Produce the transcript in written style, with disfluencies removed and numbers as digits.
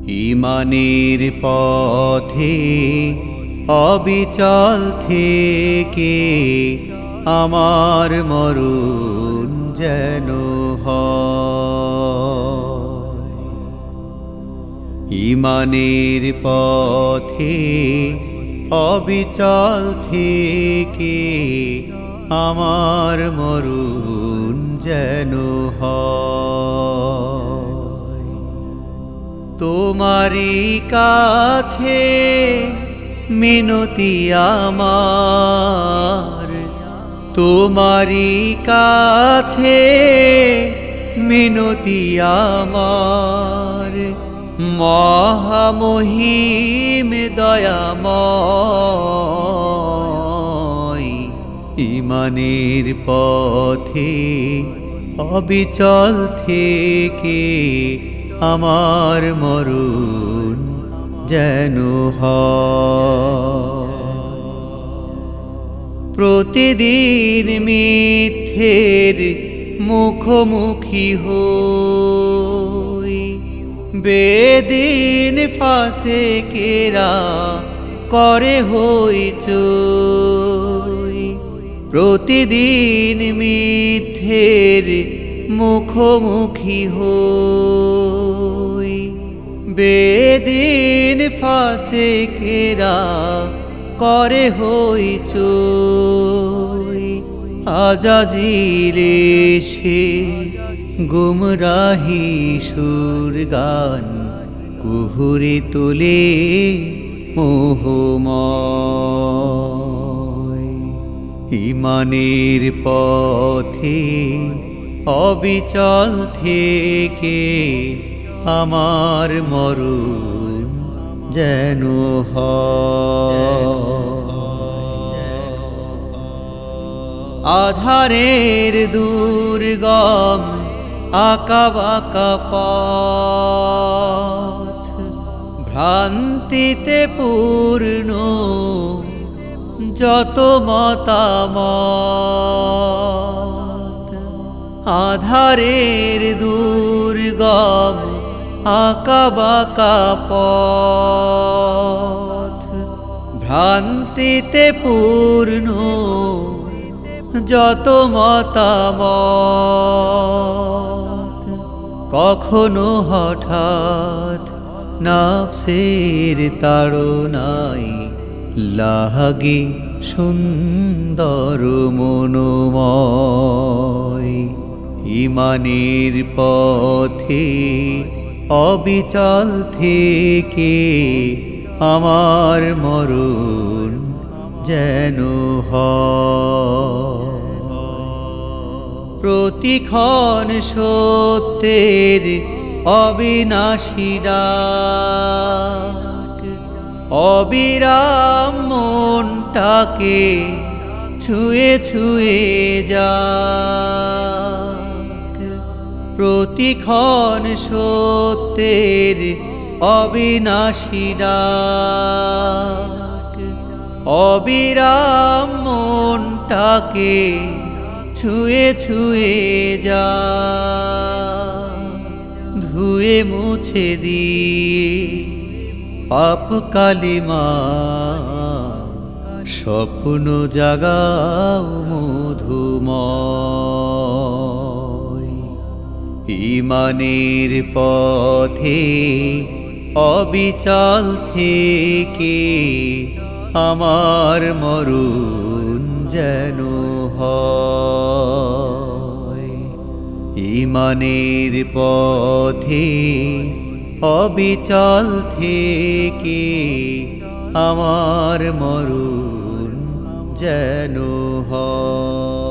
ঈমানের পথে অবিচল থেকে আমার মরণ যেন হয়। ঈমানের পথে অবিচল থেকে আমার মরণ যেন হয়। তোমারই কাছে মিনতি আমার, তোমারই কাছে মিনতি আমার, মহামহিম দয়াময়। ঈমানের পথে অবিচল থেকে আমার মরণ যেন হয়। প্রতিদিন মিথ্যের মুখোমুখি হই, বেদিন ফাসেকেরা করে হইচই। প্রতিদিন মিথ্যের মুখোমুখি হই, বেদিন ফাসেকেরা করে হইচই। আজাজিল এসে গুমরাহি সুর গান কুহুরে তোলে মোহময়। ঈমানের পথে অবিচল থেকে আমার মরণ যেন হয়। আধারের দুর্গম আঁকা বাঁকা পথ, ভ্রান্তিতে পূর্ণ যত মতামত। আধারের দুর্গম আঁকা বাঁকা পথ, ভ্রান্তিতে পূর্ণ যত মতামত। কখনো হঠাৎ নফসের তাড়নায় লাগে সুন্দর মনোময়। ঈমানের পথে অবিচল থেকে আমার মরণ যেন হয়। প্রতিক্ষণ সত্যের অবিনাশী ডাক, অবিরাম মনটাকে ছুঁয়ে ছুঁয়ে যাক। প্রতিক্ষণ সত্যের অবিনাশী ডাক, অবিরাম মনটাকে ছুঁয়ে ছুঁয়ে যাক। ধুয়ে মুছে দিয়ে পাপ কালিমা স্বপ্ন জাগাও মধুময়। ঈমানের পথে অবিচল থেকে আমার মরণ যেন হয়। ঈমানের পথে অবিচল থেকে আমার মরণ যেন হয়।